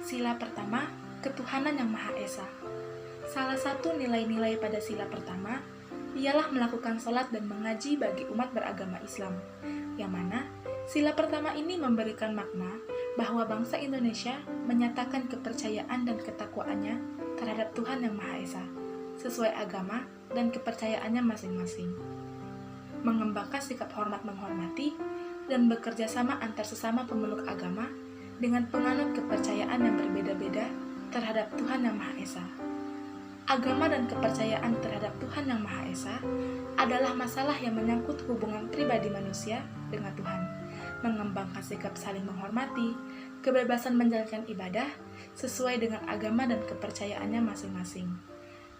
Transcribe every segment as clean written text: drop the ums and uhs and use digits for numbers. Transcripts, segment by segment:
Sila pertama, ketuhanan yang Maha Esa. Salah satu nilai-nilai pada sila pertama ialah melakukan sholat dan mengaji bagi umat beragama Islam, yang mana sila pertama ini memberikan makna bahwa bangsa Indonesia menyatakan kepercayaan dan ketakwaannya terhadap Tuhan yang Maha Esa, sesuai agama dan kepercayaannya masing-masing. Mengembangkan sikap hormat menghormati dan bekerja sama antar sesama pemeluk agama dengan penganut kepercayaan yang berbeda-beda terhadap Tuhan yang Maha Esa. Agama dan kepercayaan terhadap Tuhan yang Maha Esa adalah masalah yang menyangkut hubungan pribadi manusia dengan Tuhan, mengembangkan sikap saling menghormati, kebebasan menjalankan ibadah sesuai dengan agama dan kepercayaannya masing-masing,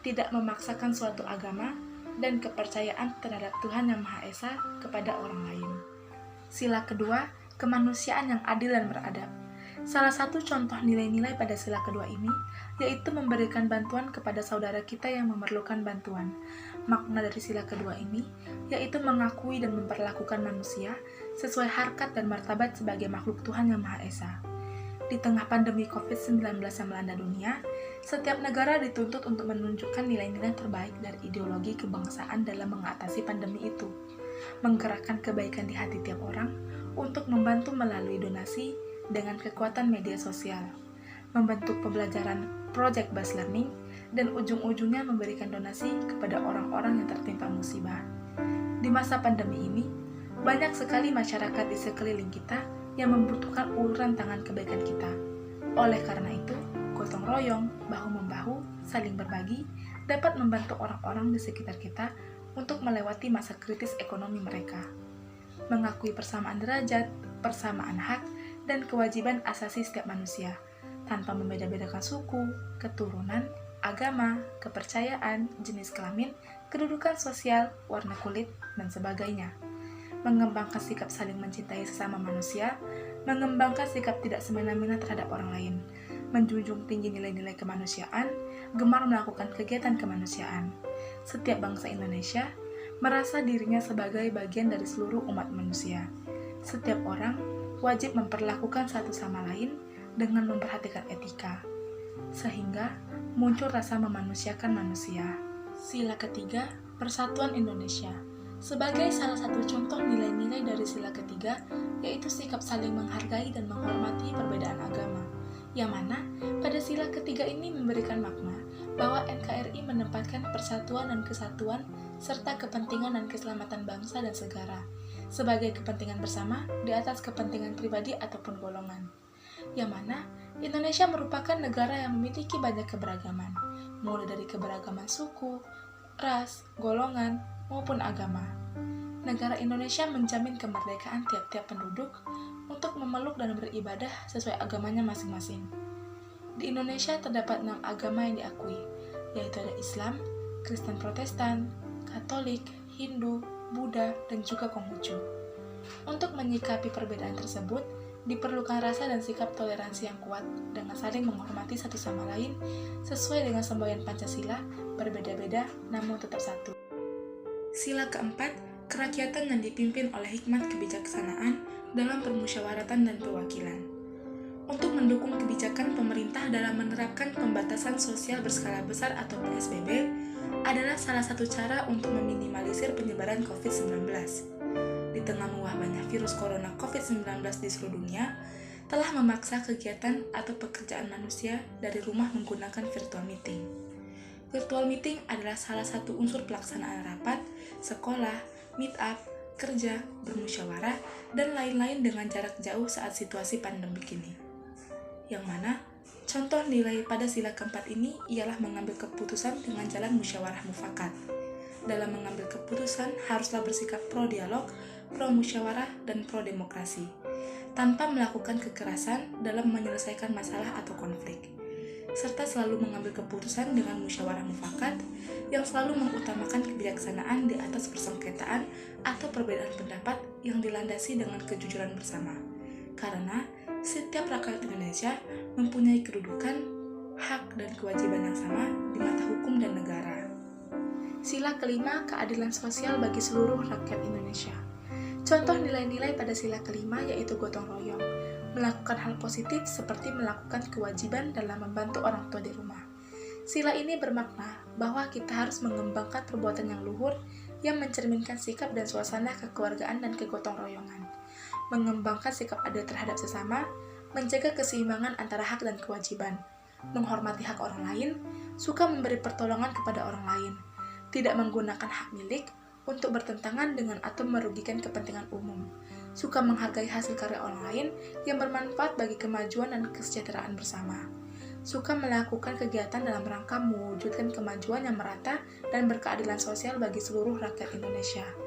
tidak memaksakan suatu agama dan kepercayaan terhadap Tuhan yang Maha Esa kepada orang lain. Sila kedua, kemanusiaan yang adil dan beradab. Salah satu contoh nilai-nilai pada sila kedua ini yaitu memberikan bantuan kepada saudara kita yang memerlukan bantuan. Makna dari sila kedua ini yaitu mengakui dan memperlakukan manusia sesuai harkat dan martabat sebagai makhluk Tuhan yang Maha Esa. Di tengah pandemi COVID-19 yang melanda dunia, setiap negara dituntut untuk menunjukkan nilai-nilai terbaik dari ideologi kebangsaan dalam mengatasi pandemi itu, menggerakkan kebaikan di hati tiap orang untuk membantu melalui donasi dengan kekuatan media sosial, membentuk pembelajaran project-based learning, dan ujung-ujungnya memberikan donasi kepada orang-orang yang tertimpa musibah. Di masa pandemi ini, banyak sekali masyarakat di sekeliling kita yang membutuhkan uluran tangan kebaikan kita. Oleh karena itu, gotong royong, bahu-membahu, saling berbagi, dapat membantu orang-orang di sekitar kita untuk melewati masa kritis ekonomi mereka. Mengakui persamaan derajat, persamaan hak, dan kewajiban asasi setiap manusia, tanpa membeda-bedakan suku, keturunan, agama, kepercayaan, jenis kelamin, kedudukan sosial, warna kulit, dan sebagainya. Mengembangkan sikap saling mencintai sesama manusia, mengembangkan sikap tidak semena-mena terhadap orang lain, menjunjung tinggi nilai-nilai kemanusiaan, gemar melakukan kegiatan kemanusiaan. Setiap bangsa Indonesia merasa dirinya sebagai bagian dari seluruh umat manusia. Setiap orang wajib memperlakukan satu sama lain dengan memperhatikan etika, sehingga muncul rasa memanusiakan manusia. Sila ketiga, Persatuan Indonesia. Sebagai salah satu contoh nilai-nilai dari sila ketiga, yaitu sikap saling menghargai dan menghormati perbedaan agama, yang mana pada sila ketiga ini memberikan makna bahwa NKRI menempatkan persatuan dan kesatuan serta kepentingan dan keselamatan bangsa dan negara sebagai kepentingan bersama di atas kepentingan pribadi ataupun golongan, yang mana Indonesia merupakan negara yang memiliki banyak keberagaman, mulai dari keberagaman suku, ras, golongan, maupun agama. Negara Indonesia menjamin kemerdekaan tiap-tiap penduduk untuk memeluk dan beribadah sesuai agamanya masing-masing. Di Indonesia terdapat 6 agama yang diakui, yaitu ada Islam, Kristen Protestan, Katolik, Hindu, Buddha, dan juga Konghucu. Untuk menyikapi perbedaan tersebut, diperlukan rasa dan sikap toleransi yang kuat dengan saling menghormati satu sama lain sesuai dengan semboyan Pancasila, berbeda-beda namun tetap satu. Sila keempat, kerakyatan yang dipimpin oleh hikmat kebijaksanaan dalam permusyawaratan dan perwakilan. Untuk mendukung kebijakan pemerintah dalam menerapkan pembatasan sosial berskala besar atau PSBB adalah salah satu cara untuk meminimalisir penyebaran COVID-19. Di tengah mewabahnya virus corona COVID-19 di seluruh dunia, telah memaksa kegiatan atau pekerjaan manusia dari rumah menggunakan virtual meeting. Virtual meeting adalah salah satu unsur pelaksanaan rapat, sekolah, meet up, kerja, bermusyawarah, dan lain-lain dengan jarak jauh saat situasi pandemik ini. Yang mana, contoh nilai pada sila keempat ini ialah mengambil keputusan dengan jalan musyawarah mufakat. Dalam mengambil keputusan, haruslah bersikap pro-dialog, pro-musyawarah, dan pro-demokrasi, tanpa melakukan kekerasan dalam menyelesaikan masalah atau konflik, serta selalu mengambil keputusan dengan musyawarah mufakat yang selalu mengutamakan kebijaksanaan di atas persengketaan atau perbedaan pendapat yang dilandasi dengan kejujuran bersama. Karena setiap rakyat Indonesia mempunyai kedudukan, hak, dan kewajiban yang sama di mata hukum dan negara. Sila kelima, keadilan sosial bagi seluruh rakyat Indonesia. Contoh nilai-nilai pada sila kelima yaitu gotong royong, melakukan hal positif seperti melakukan kewajiban dalam membantu orang tua di rumah. Sila ini bermakna bahwa kita harus mengembangkan perbuatan yang luhur yang mencerminkan sikap dan suasana kekeluargaan dan kegotong royongan, mengembangkan sikap adil terhadap sesama, menjaga keseimbangan antara hak dan kewajiban, menghormati hak orang lain, suka memberi pertolongan kepada orang lain, tidak menggunakan hak milik untuk bertentangan dengan atau merugikan kepentingan umum, suka menghargai hasil karya orang lain yang bermanfaat bagi kemajuan dan kesejahteraan bersama, suka melakukan kegiatan dalam rangka mewujudkan kemajuan yang merata dan berkeadilan sosial bagi seluruh rakyat Indonesia.